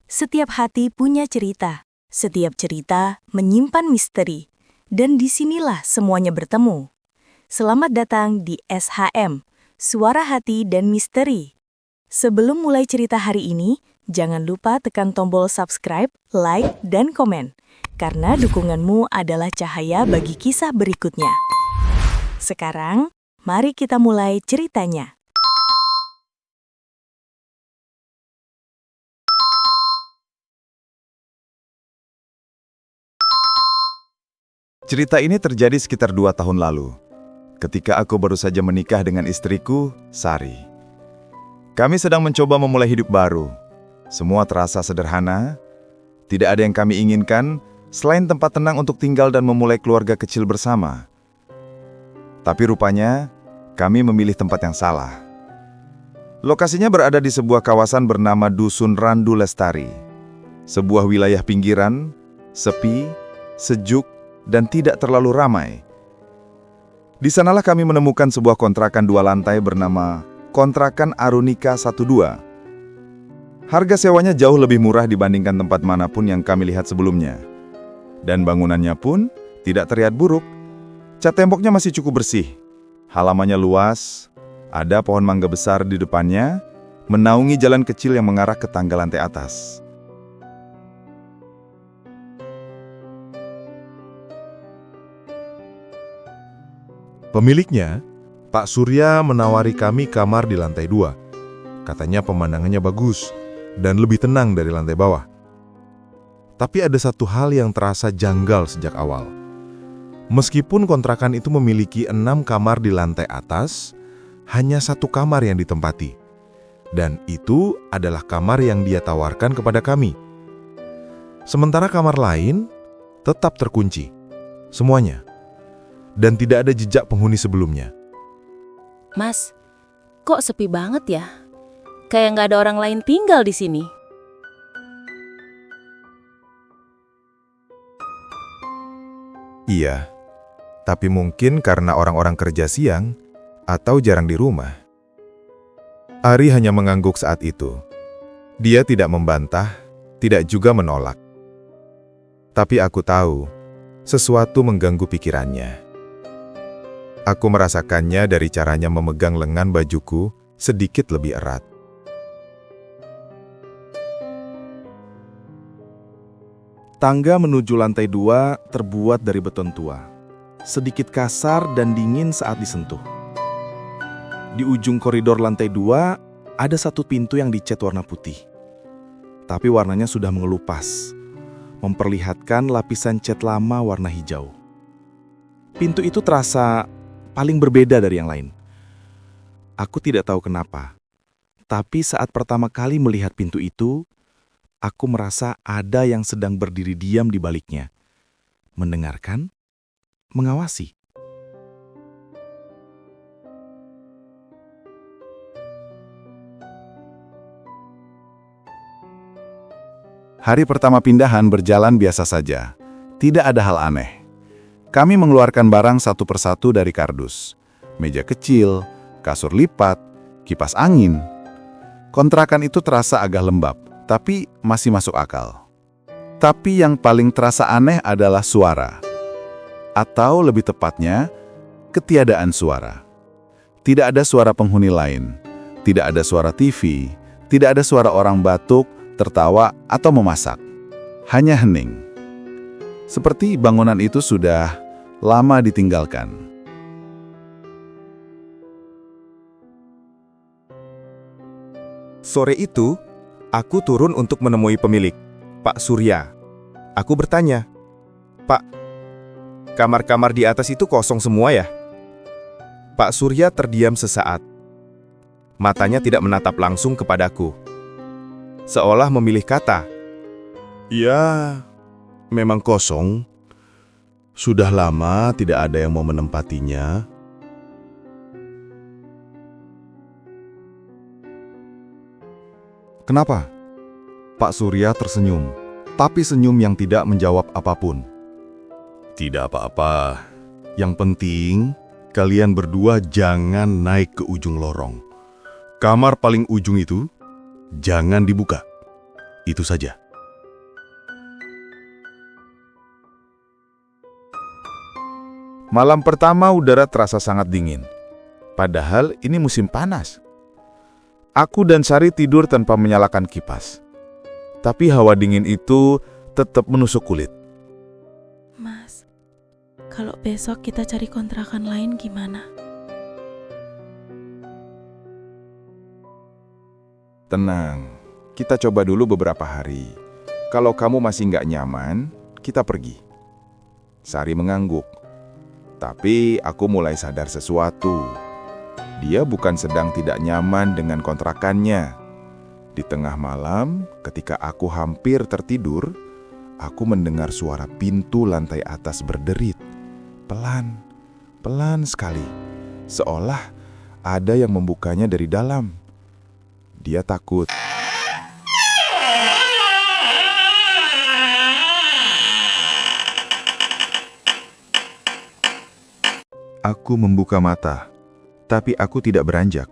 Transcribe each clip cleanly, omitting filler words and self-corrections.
Setiap hati punya cerita, setiap cerita menyimpan misteri, dan disinilah semuanya bertemu. Selamat datang di SHM, Suara Hati dan Misteri. Sebelum mulai cerita hari ini, jangan lupa tekan tombol subscribe, like, dan komen, karena dukunganmu adalah cahaya bagi kisah berikutnya. Sekarang, mari kita mulai ceritanya. Cerita ini terjadi sekitar 2 tahun lalu, ketika aku baru saja menikah dengan istriku, Sari. Kami sedang mencoba memulai hidup baru. Semua terasa sederhana, tidak ada yang kami inginkan selain tempat tenang untuk tinggal dan memulai keluarga kecil bersama. Tapi rupanya, kami memilih tempat yang salah. Lokasinya berada di sebuah kawasan bernama Dusun Randu Lestari, sebuah wilayah pinggiran, sepi, sejuk, dan tidak terlalu ramai. Di sanalah kami menemukan sebuah kontrakan 2 lantai bernama Kontrakan Arunika 12. Harga sewanya jauh lebih murah dibandingkan tempat manapun yang kami lihat sebelumnya. Dan bangunannya pun tidak terlihat buruk. Cat temboknya masih cukup bersih. Halamannya luas, ada pohon mangga besar di depannya, menaungi jalan kecil yang mengarah ke tangga lantai atas. Pemiliknya, Pak Surya, menawari kami kamar di lantai 2. Katanya pemandangannya bagus dan lebih tenang dari lantai bawah. Tapi ada satu hal yang terasa janggal sejak awal. Meskipun kontrakan itu memiliki 6 kamar di lantai atas, hanya 1 kamar yang ditempati. Dan itu adalah kamar yang dia tawarkan kepada kami. Sementara kamar lain tetap terkunci. Semuanya. Dan tidak ada jejak penghuni sebelumnya. Mas, kok sepi banget ya? Kayak nggak ada orang lain tinggal di sini. Iya, tapi mungkin karena orang-orang kerja siang atau jarang di rumah. Ari hanya mengangguk saat itu. Dia tidak membantah, tidak juga menolak. Tapi aku tahu, sesuatu mengganggu pikirannya. Aku merasakannya dari caranya memegang lengan bajuku sedikit lebih erat. Tangga menuju lantai 2 terbuat dari beton tua. Sedikit kasar dan dingin saat disentuh. Di ujung koridor lantai 2, ada satu pintu yang dicat warna putih. Tapi warnanya sudah mengelupas, memperlihatkan lapisan cat lama warna hijau. Pintu itu terasa paling berbeda dari yang lain. Aku tidak tahu kenapa, tapi saat pertama kali melihat pintu itu, aku merasa ada yang sedang berdiri diam di baliknya, mendengarkan, mengawasi. Hari pertama pindahan berjalan biasa saja. Tidak ada hal aneh. Kami mengeluarkan barang satu persatu dari kardus. Meja kecil, kasur lipat, kipas angin. Kontrakan itu terasa agak lembab, tapi masih masuk akal. Tapi yang paling terasa aneh adalah suara. Atau lebih tepatnya, ketiadaan suara. Tidak ada suara penghuni lain. Tidak ada suara TV. Tidak ada suara orang batuk, tertawa, atau memasak. Hanya hening. Seperti bangunan itu sudah lama ditinggalkan. Sore itu, aku turun untuk menemui pemilik, Pak Surya. Aku bertanya, "Pak, kamar-kamar di atas itu kosong semua ya?" Pak Surya terdiam sesaat. Matanya tidak menatap langsung kepadaku. Seolah memilih kata. Ya, memang kosong. Sudah lama tidak ada yang mau menempatinya. Kenapa? Pak Surya tersenyum, tapi senyum yang tidak menjawab apapun. Tidak apa-apa. Yang penting, kalian berdua jangan naik ke ujung lorong. Kamar paling ujung itu, jangan dibuka. Itu saja. Malam pertama udara terasa sangat dingin. Padahal ini musim panas. Aku dan Sari tidur tanpa menyalakan kipas. Tapi hawa dingin itu tetap menusuk kulit. Mas, kalau besok kita cari kontrakan lain gimana? Tenang, kita coba dulu beberapa hari. Kalau kamu masih nggak nyaman, kita pergi. Sari mengangguk. Tapi aku mulai sadar sesuatu. Dia bukan sedang tidak nyaman dengan kontrakannya. Di tengah malam, ketika aku hampir tertidur, aku mendengar suara pintu lantai atas berderit. Pelan, pelan sekali. Seolah ada yang membukanya dari dalam. Dia takut. Aku membuka mata, tapi aku tidak beranjak.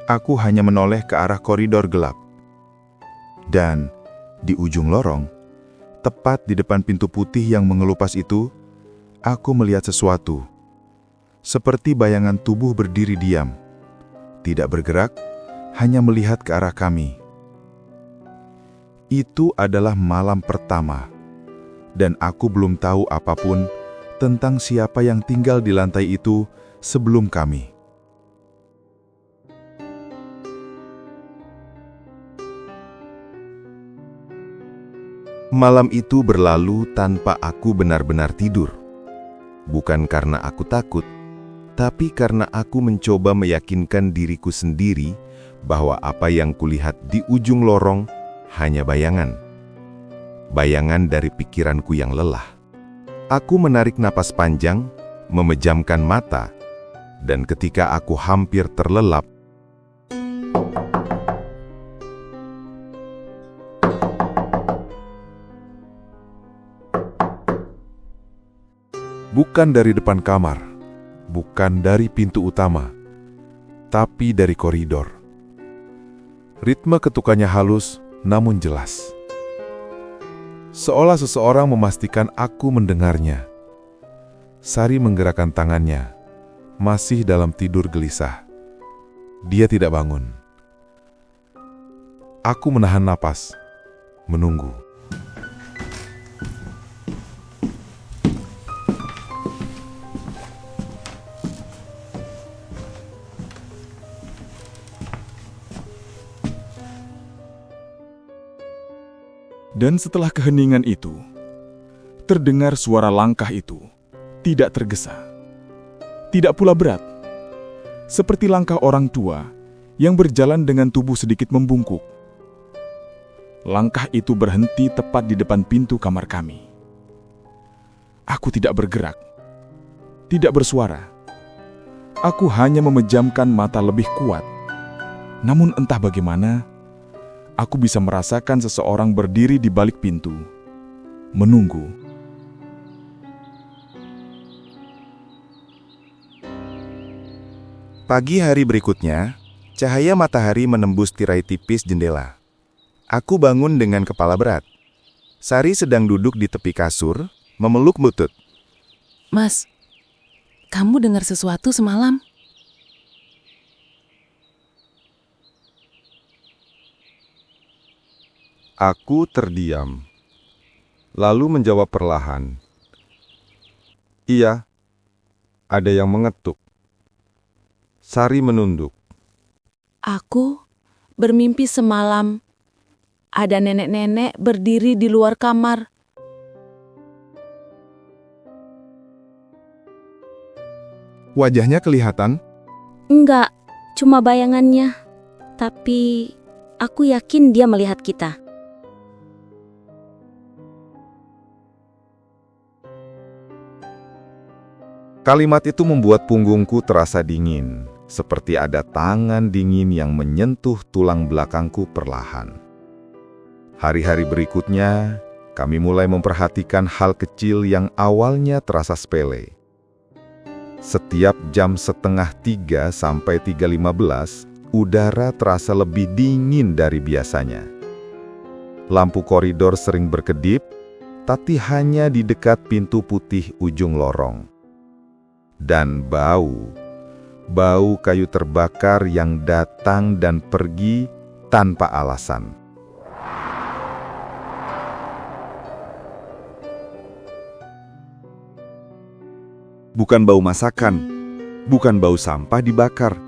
Aku hanya menoleh ke arah koridor gelap. Dan di ujung lorong, tepat di depan pintu putih yang mengelupas itu, aku melihat sesuatu. Seperti bayangan tubuh berdiri diam. Tidak bergerak, hanya melihat ke arah kami. Itu adalah malam pertama, dan aku belum tahu apapun tentang siapa yang tinggal di lantai itu sebelum kami. Malam itu berlalu tanpa aku benar-benar tidur. Bukan karena aku takut, tapi karena aku mencoba meyakinkan diriku sendiri bahwa apa yang kulihat di ujung lorong hanya bayangan. Bayangan dari pikiranku yang lelah. Aku menarik napas panjang, memejamkan mata, dan ketika aku hampir terlelap, bukan dari depan kamar, bukan dari pintu utama, tapi dari koridor. Ritme ketukannya halus, namun jelas. Seolah seseorang memastikan aku mendengarnya. Sari menggerakkan tangannya, masih dalam tidur gelisah. Dia tidak bangun. Aku menahan napas, menunggu. Dan setelah keheningan itu, terdengar suara langkah itu, tidak tergesa, tidak pula berat, seperti langkah orang tua yang berjalan dengan tubuh sedikit membungkuk. Langkah itu berhenti tepat di depan pintu kamar kami. Aku tidak bergerak, tidak bersuara. Aku hanya memejamkan mata lebih kuat. Namun entah bagaimana, aku bisa merasakan seseorang berdiri di balik pintu, menunggu. Pagi hari berikutnya, cahaya matahari menembus tirai tipis jendela. Aku bangun dengan kepala berat. Sari sedang duduk di tepi kasur, memeluk lutut. Mas, kamu dengar sesuatu semalam? Aku terdiam, lalu menjawab perlahan. Iya, ada yang mengetuk. Sari menunduk. Aku bermimpi semalam ada nenek-nenek berdiri di luar kamar. Wajahnya kelihatan? Enggak, cuma bayangannya. Tapi aku yakin dia melihat kita. Kalimat itu membuat punggungku terasa dingin, seperti ada tangan dingin yang menyentuh tulang belakangku perlahan. Hari-hari berikutnya, kami mulai memperhatikan hal kecil yang awalnya terasa sepele. Setiap jam 2:30 sampai 3:15, udara terasa lebih dingin dari biasanya. Lampu koridor sering berkedip, tapi hanya di dekat pintu putih ujung lorong. Dan bau kayu terbakar yang datang dan pergi tanpa alasan. Bukan bau masakan, bukan bau sampah dibakar,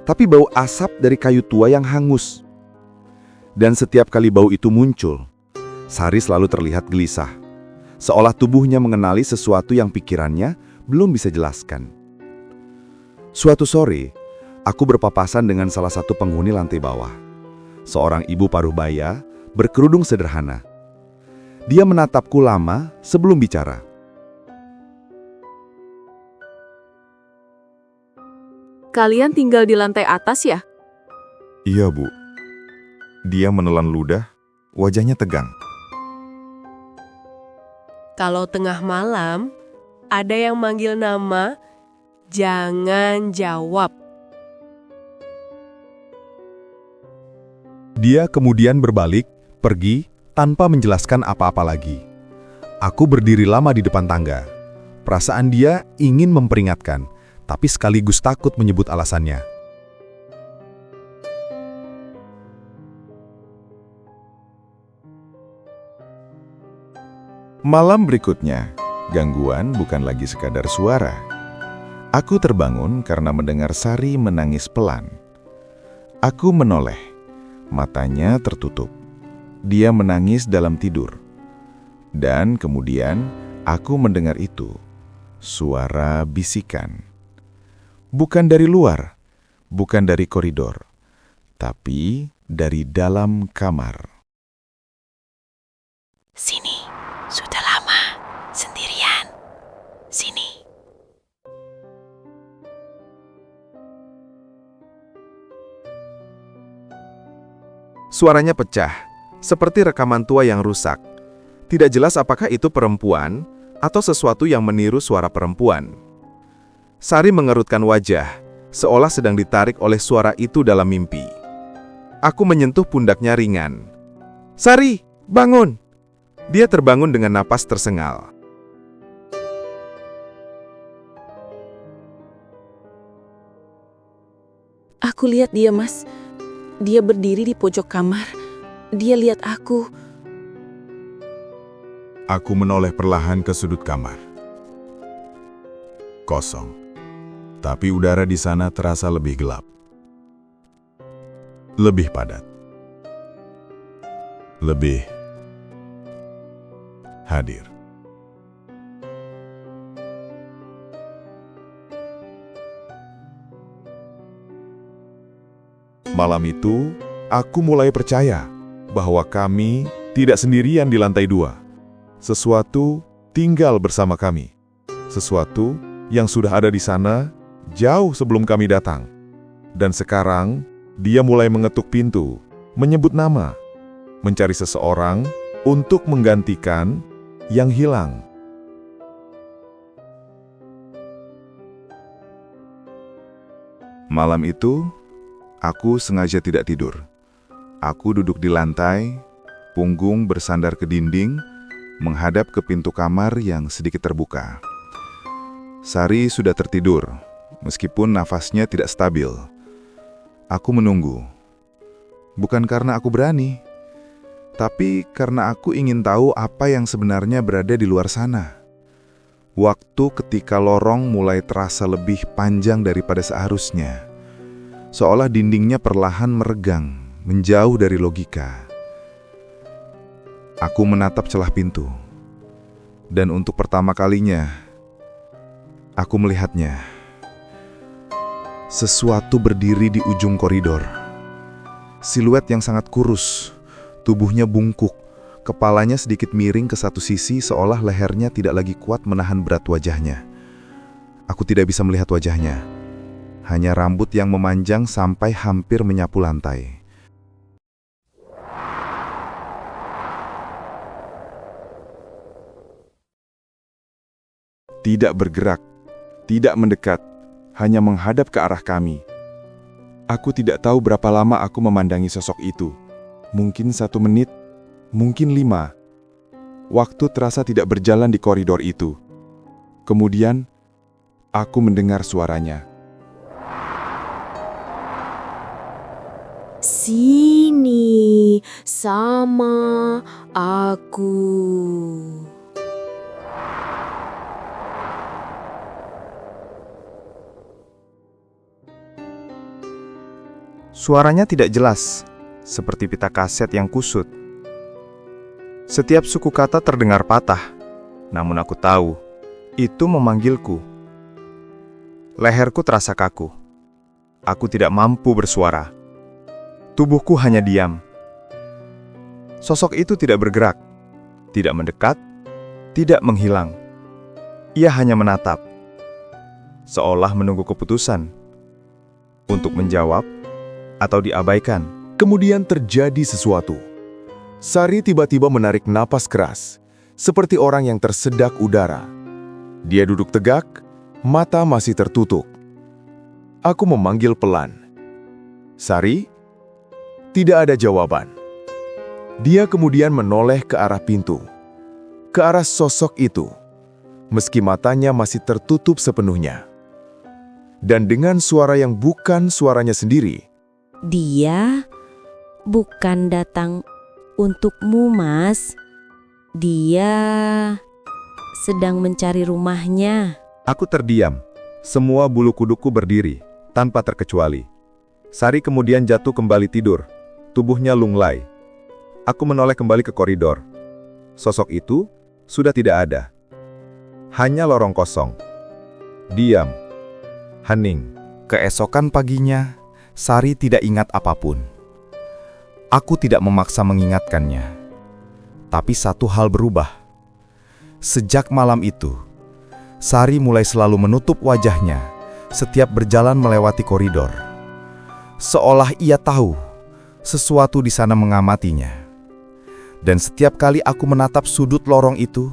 tapi bau asap dari kayu tua yang hangus. Dan setiap kali bau itu muncul, Sari selalu terlihat gelisah, seolah tubuhnya mengenali sesuatu yang pikirannya belum bisa jelaskan. Suatu sore, aku berpapasan dengan salah satu penghuni lantai bawah, seorang ibu paruh-baya berkerudung sederhana. Dia menatapku lama sebelum bicara. Kalian tinggal di lantai atas ya? Iya, Bu. Dia menelan ludah, wajahnya tegang. Kalau tengah malam, ada yang manggil nama, jangan jawab. Dia kemudian berbalik, pergi, tanpa menjelaskan apa-apa lagi. Aku berdiri lama di depan tangga. Perasaan dia ingin memperingatkan, tapi sekaligus takut menyebut alasannya. Malam berikutnya, gangguan bukan lagi sekadar suara. Aku terbangun karena mendengar Sari menangis pelan. Aku menoleh, matanya tertutup. Dia menangis dalam tidur. Dan kemudian aku mendengar itu, suara bisikan. Bukan dari luar, bukan dari koridor, tapi dari dalam kamar. Sini, sudah lama, sendirian. Sini. Suaranya pecah, seperti rekaman tua yang rusak. Tidak jelas apakah itu perempuan atau sesuatu yang meniru suara perempuan. Sari mengerutkan wajah, seolah sedang ditarik oleh suara itu dalam mimpi. Aku menyentuh pundaknya ringan. "Sari, bangun!" Dia terbangun dengan napas tersengal. Aku lihat dia, Mas. Dia berdiri di pojok kamar. Dia lihat aku. Aku menoleh perlahan ke sudut kamar. Kosong. Tapi udara di sana terasa lebih gelap. Lebih padat. Lebih hadir. Malam itu, aku mulai percaya bahwa kami tidak sendirian di lantai 2. Sesuatu tinggal bersama kami. Sesuatu yang sudah ada di sana jauh sebelum kami datang. Dan sekarang, dia mulai mengetuk pintu, menyebut nama, mencari seseorang untuk menggantikan yang hilang. Malam itu, aku sengaja tidak tidur. Aku duduk di lantai, punggung bersandar ke dinding, menghadap ke pintu kamar yang sedikit terbuka. Sari sudah tertidur, meskipun nafasnya tidak stabil. Aku menunggu. Bukan karena aku berani, tapi karena aku ingin tahu apa yang sebenarnya berada di luar sana. Waktu ketika lorong mulai terasa lebih panjang daripada seharusnya. Seolah dindingnya perlahan meregang, menjauh dari logika. Aku menatap celah pintu. Dan untuk pertama kalinya, aku melihatnya. Sesuatu berdiri di ujung koridor. Siluet yang sangat kurus, tubuhnya bungkuk, kepalanya sedikit miring ke satu sisi seolah lehernya tidak lagi kuat menahan berat wajahnya. Aku tidak bisa melihat wajahnya. Hanya rambut yang memanjang sampai hampir menyapu lantai. Tidak bergerak, tidak mendekat, hanya menghadap ke arah kami. Aku tidak tahu berapa lama aku memandangi sosok itu. Mungkin 1 menit, mungkin 5. Waktu terasa tidak berjalan di koridor itu. Kemudian, aku mendengar suaranya. Sini sama aku. Suaranya tidak jelas, seperti pita kaset yang kusut. Setiap suku kata terdengar patah, namun aku tahu, itu memanggilku. Leherku terasa kaku. Aku tidak mampu bersuara. Tubuhku hanya diam. Sosok itu tidak bergerak, tidak mendekat, tidak menghilang. Ia hanya menatap, seolah menunggu keputusan untuk menjawab atau diabaikan. Kemudian terjadi sesuatu. Sari tiba-tiba menarik napas keras, seperti orang yang tersedak udara. Dia duduk tegak, mata masih tertutup. Aku memanggil pelan. Sari? Tidak ada jawaban. Dia kemudian menoleh ke arah pintu, ke arah sosok itu, meski matanya masih tertutup sepenuhnya. Dan dengan suara yang bukan suaranya sendiri, Dia bukan datang untukmu, Mas. Dia sedang mencari rumahnya. Aku terdiam. Semua bulu kuduku berdiri, tanpa terkecuali. Sari kemudian jatuh kembali tidur. Tubuhnya lunglai. Aku menoleh kembali ke koridor. Sosok itu sudah tidak ada. Hanya lorong kosong. Diam. Hening. Keesokan paginya, Sari tidak ingat apapun. Aku tidak memaksa mengingatkannya. Tapi satu hal berubah. Sejak malam itu, Sari mulai selalu menutup wajahnya setiap berjalan melewati koridor. Seolah ia tahu sesuatu di sana mengamatinya. Dan setiap kali aku menatap sudut lorong itu,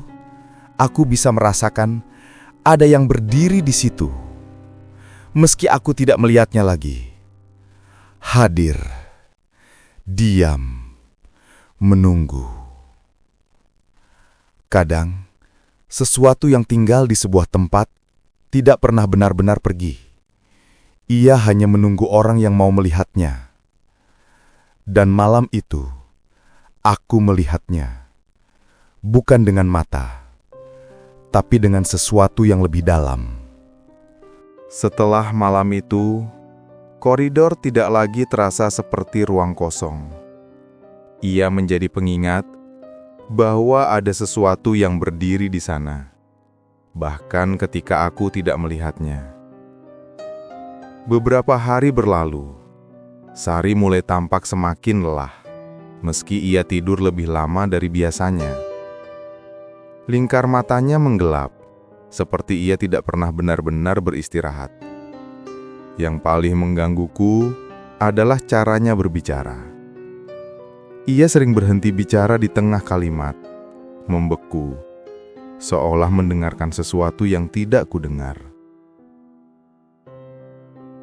aku bisa merasakan ada yang berdiri di situ. Meski aku tidak melihatnya lagi. Hadir. Diam. Menunggu. Kadang, sesuatu yang tinggal di sebuah tempat tidak pernah benar-benar pergi. Ia hanya menunggu orang yang mau melihatnya. Dan malam itu, aku melihatnya. Bukan dengan mata, tapi dengan sesuatu yang lebih dalam. setelah malam itu, koridor tidak lagi terasa seperti ruang kosong. Ia menjadi pengingat bahwa ada sesuatu yang berdiri di sana, bahkan ketika aku tidak melihatnya. Beberapa hari berlalu, Sari mulai tampak semakin lelah, meski ia tidur lebih lama dari biasanya. Lingkar matanya menggelap, seperti ia tidak pernah benar-benar beristirahat. Yang paling menggangguku adalah caranya berbicara. Ia sering berhenti bicara di tengah kalimat, membeku, seolah mendengarkan sesuatu yang tidak kudengar.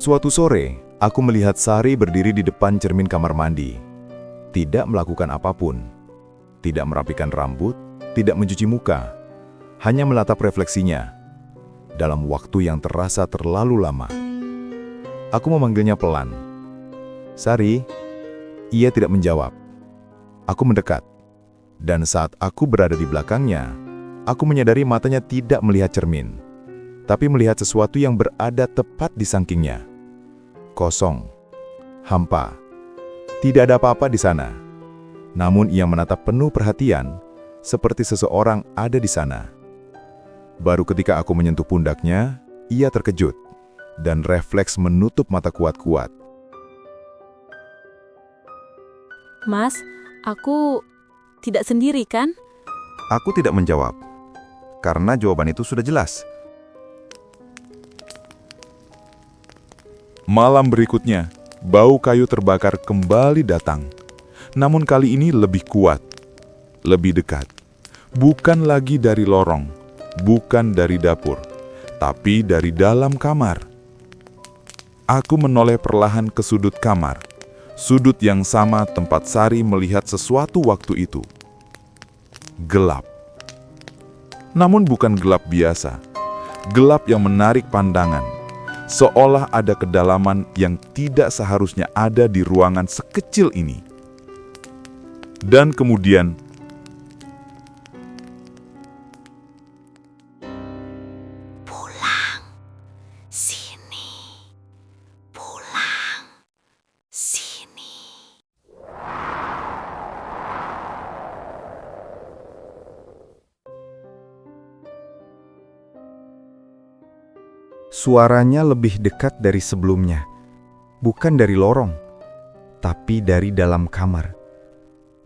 Suatu sore, aku melihat Sari berdiri di depan cermin kamar mandi. Tidak melakukan apapun. Tidak merapikan rambut, tidak mencuci muka. Hanya menatap refleksinya. Dalam waktu yang terasa terlalu lama. Aku memanggilnya pelan. Sari, ia tidak menjawab. Aku mendekat. Dan saat aku berada di belakangnya, aku menyadari matanya tidak melihat cermin, tapi melihat sesuatu yang berada tepat di sampingnya. Kosong, hampa, tidak ada apa-apa di sana. Namun ia menatap penuh perhatian, seperti seseorang ada di sana. Baru ketika aku menyentuh pundaknya, ia terkejut, dan refleks menutup mata kuat-kuat. Mas, aku tidak sendiri kan? Aku tidak menjawab, karena jawaban itu sudah jelas. Malam berikutnya, bau kayu terbakar kembali datang. Namun kali ini lebih kuat, lebih dekat. Bukan lagi dari lorong, bukan dari dapur, tapi dari dalam kamar. Aku menoleh perlahan ke sudut kamar, sudut yang sama tempat Sari melihat sesuatu waktu itu. gelap. Namun bukan gelap biasa, gelap yang menarik pandangan, seolah ada kedalaman yang tidak seharusnya ada di ruangan sekecil ini. Dan kemudian, Pulang sini. Pulang sini. Suaranya lebih dekat dari sebelumnya. Bukan dari lorong, tapi dari dalam kamar.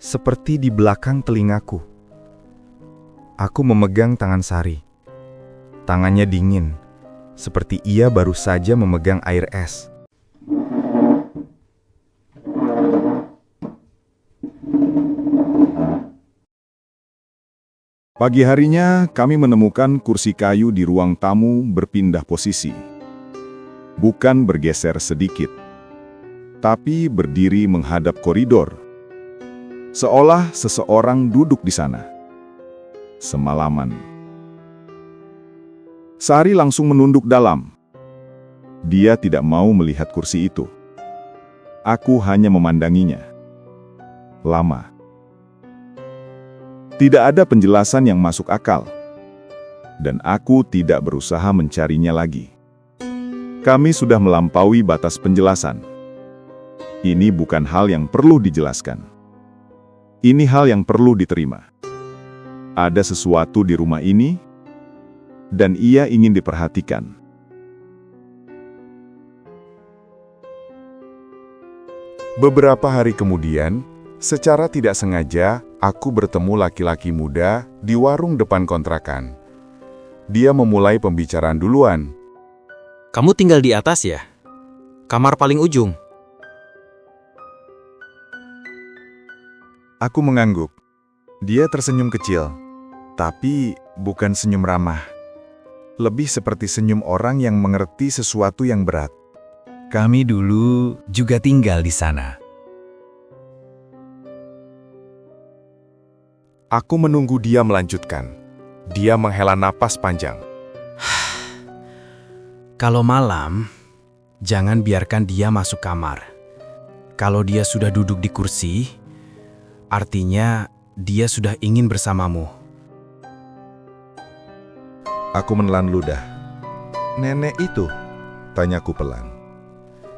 Seperti di belakang telingaku. Aku memegang tangan Sari. Tangannya dingin, seperti ia baru saja memegang air es. Pagi harinya, kami menemukan kursi kayu di ruang tamu berpindah posisi. Bukan bergeser sedikit, tapi berdiri menghadap koridor. Seolah seseorang duduk di sana. Semalaman. Sari langsung menunduk dalam. Dia tidak mau melihat kursi itu. Aku hanya memandanginya. Lama. Tidak ada penjelasan yang masuk akal. Dan aku tidak berusaha mencarinya lagi. Kami sudah melampaui batas penjelasan. Ini bukan hal yang perlu dijelaskan. Ini hal yang perlu diterima. Ada sesuatu di rumah ini, dan ia ingin diperhatikan. beberapa hari kemudian, secara tidak sengaja, aku bertemu laki-laki muda di warung depan kontrakan. Dia memulai pembicaraan duluan. Kamu tinggal di atas ya? Kamar paling ujung. Aku mengangguk. Dia tersenyum kecil, tapi bukan senyum ramah. Lebih seperti senyum orang yang mengerti sesuatu yang berat. Kami dulu juga tinggal di sana. Aku menunggu dia melanjutkan. Dia menghela napas panjang. Kalau malam, jangan biarkan dia masuk kamar. Kalau dia sudah duduk di kursi, artinya dia sudah ingin bersamamu. Aku menelan ludah. Nenek itu? Tanyaku pelan.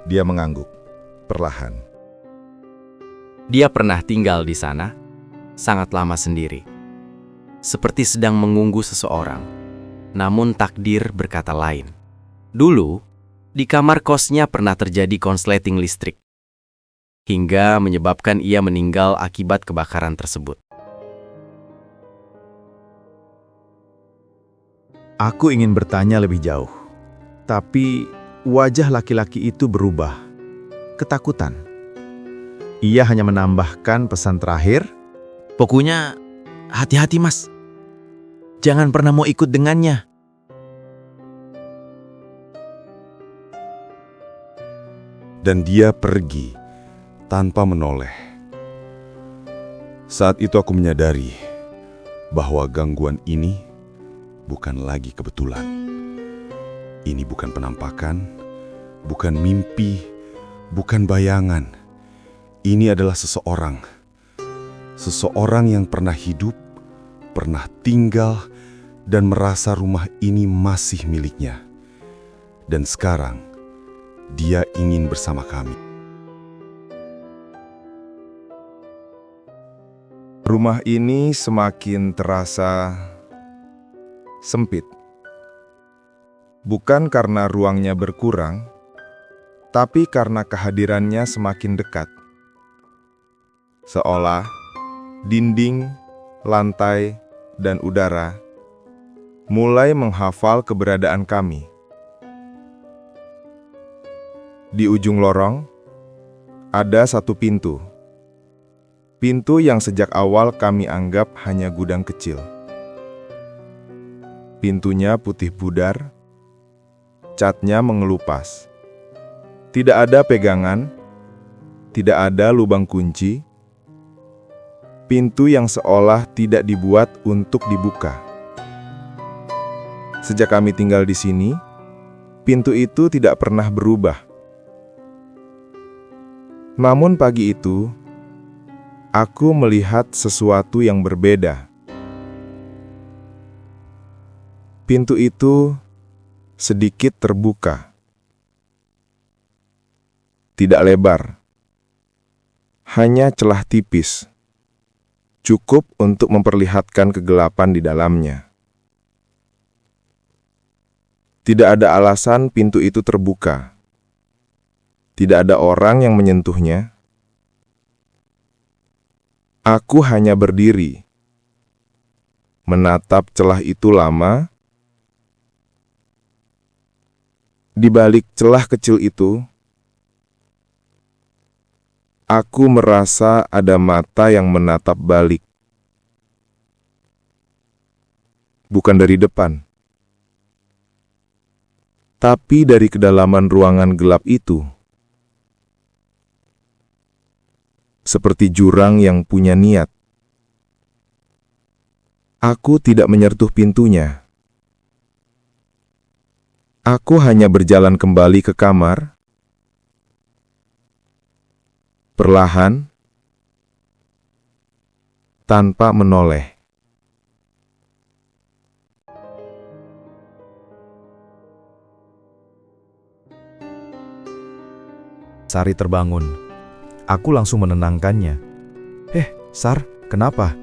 Dia mengangguk, perlahan. Dia pernah tinggal di sana, sangat lama sendiri. Seperti sedang menunggu seseorang. Namun takdir berkata lain. Dulu, di kamar kosnya pernah terjadi konsleting listrik. Hingga menyebabkan ia meninggal akibat kebakaran tersebut. Aku ingin bertanya lebih jauh. Tapi wajah laki-laki itu berubah. Ketakutan. Ia hanya menambahkan pesan terakhir. Pokoknya, hati-hati mas. Jangan pernah mau ikut dengannya. Dan dia pergi tanpa menoleh. Saat itu aku menyadari bahwa gangguan ini bukan lagi kebetulan. Ini bukan penampakan, bukan mimpi, bukan bayangan. Ini adalah seseorang. Seseorang yang pernah hidup, pernah tinggal, dan merasa rumah ini masih miliknya. Dan sekarang, dia ingin bersama kami. Rumah ini semakin terasa sempit. Bukan karena ruangnya berkurang, tapi karena kehadirannya semakin dekat. Seolah dinding, lantai, dan udara mulai menghafal keberadaan kami. Di ujung lorong, ada satu pintu. Pintu yang sejak awal kami anggap hanya gudang kecil. Pintunya putih pudar, catnya mengelupas. Tidak ada pegangan, tidak ada lubang kunci. Pintu yang seolah tidak dibuat untuk dibuka. Sejak kami tinggal di sini, pintu itu tidak pernah berubah. Namun pagi itu, aku melihat sesuatu yang berbeda. Pintu itu sedikit terbuka. Tidak lebar. Hanya celah tipis. Cukup untuk memperlihatkan kegelapan di dalamnya. Tidak ada alasan pintu itu terbuka. Tidak ada orang yang menyentuhnya. Aku hanya berdiri, menatap celah itu lama. Di balik celah kecil itu, aku merasa ada mata yang menatap balik. Bukan dari depan, tapi dari kedalaman ruangan gelap itu. Seperti jurang yang punya niat. Aku tidak menyertuh pintunya. Aku hanya berjalan kembali ke kamar. Perlahan, tanpa menoleh. Sari terbangun. Aku langsung menenangkannya. Sar, kenapa?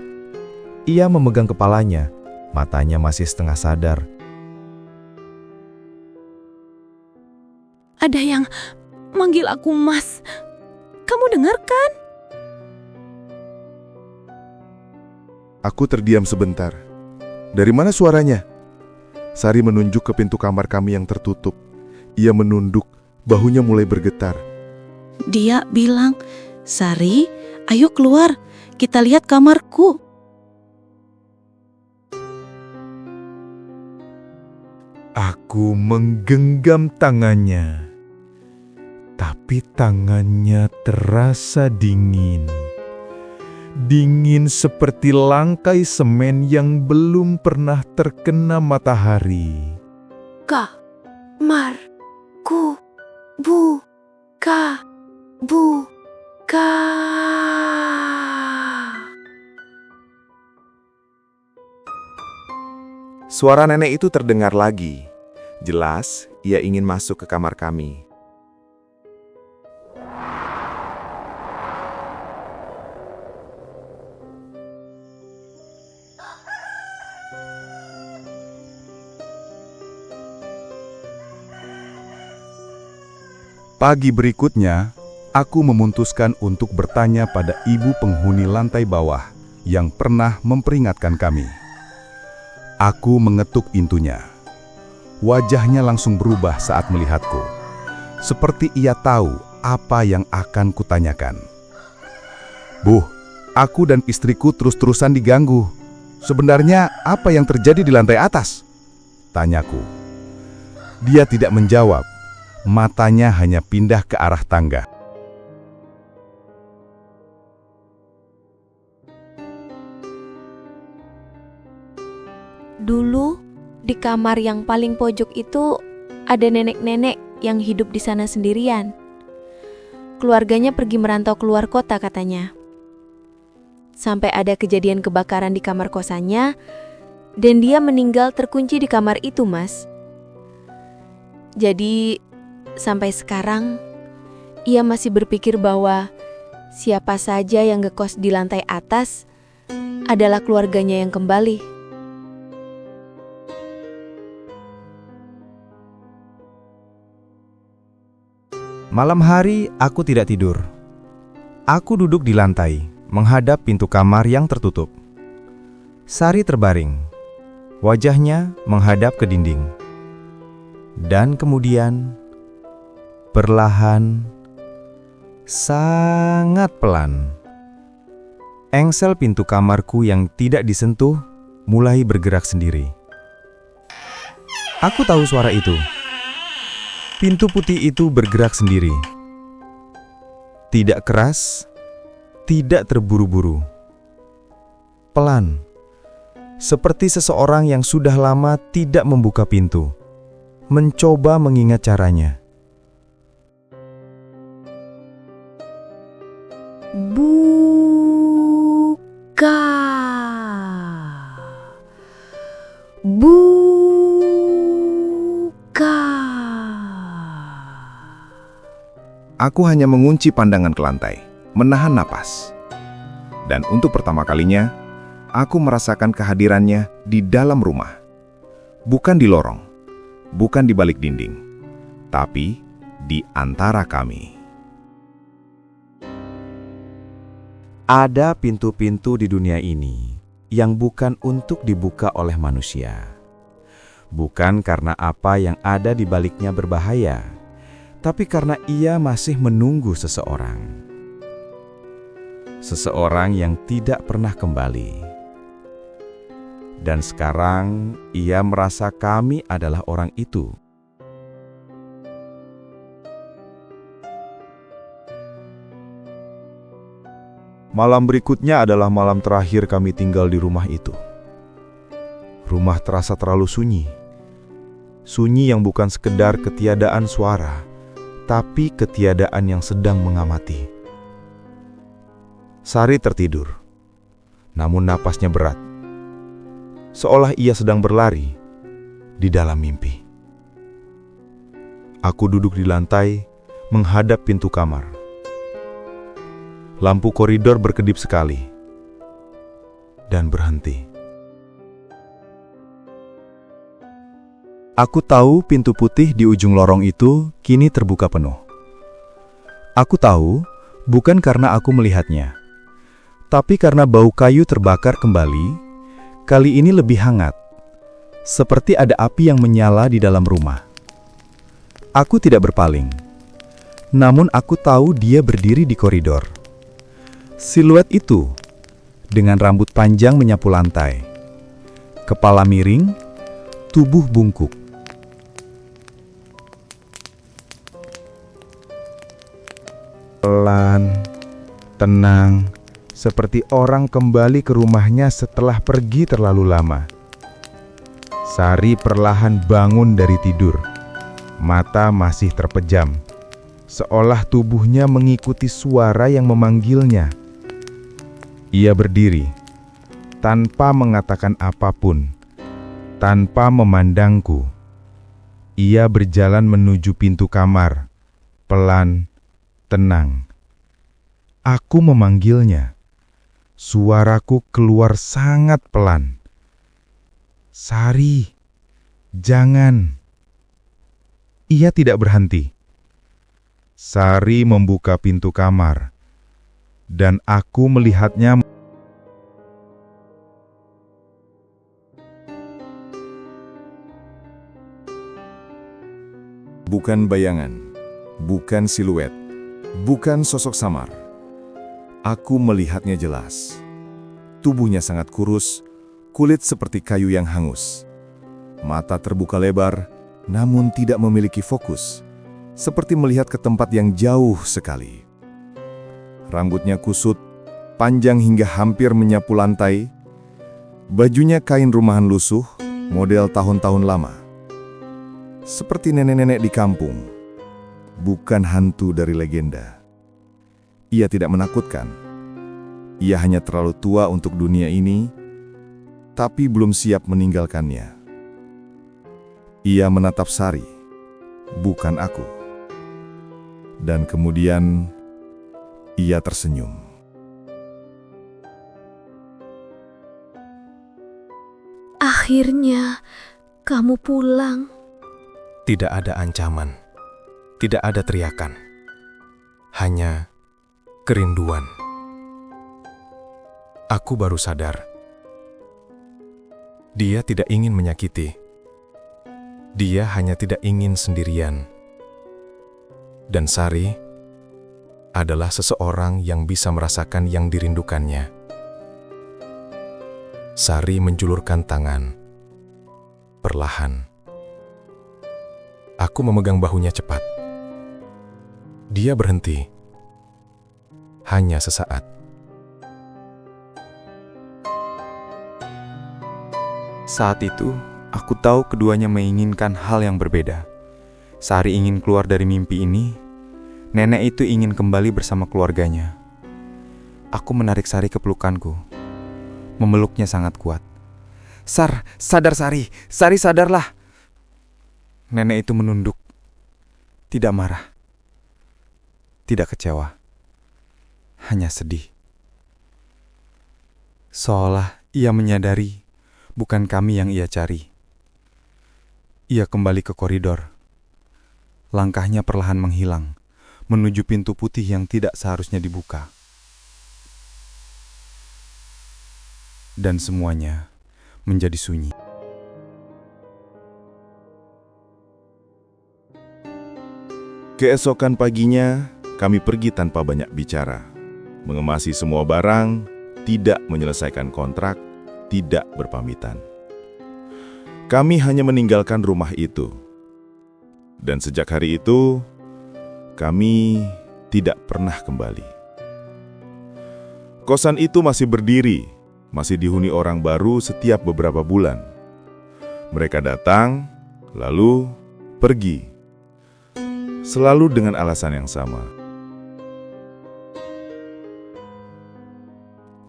Ia memegang kepalanya, matanya masih setengah sadar. Ada yang manggil aku Mas. Kamu dengar kan? Aku terdiam sebentar. Dari mana suaranya? Sari menunjuk ke pintu kamar kami yang tertutup. Ia menunduk, bahunya mulai bergetar. Dia bilang, Sari, ayo keluar, kita lihat kamarku. Aku menggenggam tangannya, tapi tangannya terasa dingin. Dingin seperti langkai semen yang belum pernah terkena matahari. Kamarku, buka. Suara nenek itu terdengar lagi. Jelas, ia ingin masuk ke kamar kami. Pagi berikutnya, aku memutuskan untuk bertanya pada ibu penghuni lantai bawah yang pernah memperingatkan kami. Aku mengetuk pintunya. Wajahnya langsung berubah saat melihatku. Seperti ia tahu apa yang akan kutanyakan. Bu, aku dan istriku terus-terusan diganggu. Sebenarnya apa yang terjadi di lantai atas? Tanyaku. Dia tidak menjawab. Matanya hanya pindah ke arah tangga. Dulu, di kamar yang paling pojok itu ada nenek-nenek yang hidup di sana sendirian. Keluarganya pergi merantau keluar kota katanya. Sampai ada kejadian kebakaran di kamar kosannya, dan dia meninggal terkunci di kamar itu, Mas. Jadi, sampai sekarang, ia masih berpikir bahwa siapa saja yang ngekos di lantai atas adalah keluarganya yang kembali. Malam hari, aku tidak tidur. Aku duduk di lantai, menghadap pintu kamar yang tertutup. Sari terbaring. Wajahnya menghadap ke dinding. Dan kemudian, perlahan, sangat pelan, engsel pintu kamarku yang tidak disentuh mulai bergerak sendiri. Aku tahu suara itu. Pintu putih itu bergerak sendiri. Tidak keras, tidak terburu-buru. pelan, seperti seseorang yang sudah lama tidak membuka pintu, mencoba mengingat caranya. Buka. Aku hanya mengunci pandangan ke lantai, menahan napas. Dan untuk pertama kalinya, aku merasakan kehadirannya di dalam rumah. Bukan di lorong, bukan di balik dinding, tapi di antara kami. Ada pintu-pintu di dunia ini yang bukan untuk dibuka oleh manusia. Bukan karena apa yang ada di baliknya berbahaya, tapi karena ia masih menunggu seseorang. Seseorang yang tidak pernah kembali. Dan sekarang ia merasa kami adalah orang itu. Malam berikutnya adalah malam terakhir kami tinggal di rumah itu. Rumah terasa terlalu sunyi. Sunyi yang bukan sekedar ketiadaan suara, tapi ketiadaan yang sedang mengamati. Sari tertidur, namun napasnya berat. Seolah ia sedang berlari di dalam mimpi. Aku duduk di lantai, menghadap pintu kamar. Lampu koridor berkedip sekali dan berhenti. Aku tahu pintu putih di ujung lorong itu kini terbuka penuh. Aku tahu bukan karena aku melihatnya, tapi karena bau kayu terbakar kembali, kali ini lebih hangat, seperti ada api yang menyala di dalam rumah. Aku tidak berpaling, namun aku tahu dia berdiri di koridor. Siluet itu, dengan rambut panjang menyapu lantai, kepala miring, tubuh bungkuk. Pelan, tenang, seperti orang kembali ke rumahnya setelah pergi terlalu lama. Sari perlahan bangun dari tidur. Mata masih terpejam, seolah tubuhnya mengikuti suara yang memanggilnya. Ia berdiri, tanpa mengatakan apapun, tanpa memandangku. Ia berjalan menuju pintu kamar, pelan, tenang. Aku memanggilnya. Suaraku keluar sangat pelan. Sari, jangan. Ia tidak berhenti. Sari membuka pintu kamar, dan aku melihatnya. Bukan bayangan, bukan siluet, bukan sosok samar. Aku melihatnya jelas. Tubuhnya sangat kurus, kulit seperti kayu yang hangus. Mata terbuka lebar, namun tidak memiliki fokus, seperti melihat ke tempat yang jauh sekali. Rambutnya kusut, panjang hingga hampir menyapu lantai. Bajunya kain rumahan lusuh, model tahun-tahun lama. Seperti nenek-nenek di kampung, bukan hantu dari legenda. Ia tidak menakutkan. Ia hanya terlalu tua untuk dunia ini, tapi belum siap meninggalkannya. Ia menatap Sari, bukan aku. Dan kemudian, ia tersenyum. Akhirnya, kamu pulang. Tidak ada ancaman, tidak ada teriakan. Hanya kerinduan. Aku baru sadar. Dia tidak ingin menyakiti. Dia hanya tidak ingin sendirian. Dan Sari adalah seseorang yang bisa merasakan yang dirindukannya. Sari menjulurkan tangan. Perlahan. Aku memegang bahunya cepat. Dia berhenti. Hanya sesaat. Saat itu, aku tahu keduanya menginginkan hal yang berbeda. Sari ingin keluar dari mimpi ini, nenek itu ingin kembali bersama keluarganya. Aku menarik Sari ke pelukanku, memeluknya sangat kuat. Sadar Sari, Sari sadarlah. Nenek itu menunduk, tidak marah, tidak kecewa, hanya sedih. Seolah ia menyadari bukan kami yang ia cari. Ia kembali ke koridor. Langkahnya perlahan menghilang, menuju pintu putih yang tidak seharusnya dibuka. Dan semuanya menjadi sunyi. Keesokan paginya, kami pergi tanpa banyak bicara. Mengemasi semua barang, tidak menyelesaikan kontrak, tidak berpamitan. Kami hanya meninggalkan rumah itu. Dan sejak hari itu, kami tidak pernah kembali. Kosan itu masih berdiri, masih dihuni orang baru setiap beberapa bulan. Mereka datang, lalu pergi. Selalu dengan alasan yang sama.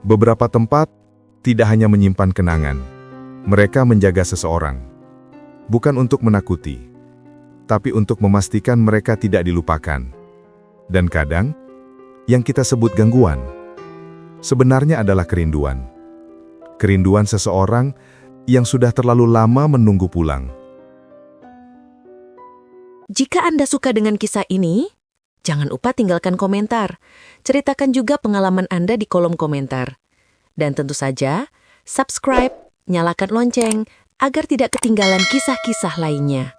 Beberapa tempat tidak hanya menyimpan kenangan, mereka menjaga seseorang. Bukan untuk menakuti, tapi untuk memastikan mereka tidak dilupakan. Dan kadang, yang kita sebut gangguan, sebenarnya adalah kerinduan. Kerinduan seseorang yang sudah terlalu lama menunggu pulang. Jika Anda suka dengan kisah ini, jangan lupa tinggalkan komentar. Ceritakan juga pengalaman Anda di kolom komentar. Dan tentu saja, subscribe, nyalakan lonceng, agar tidak ketinggalan kisah-kisah lainnya.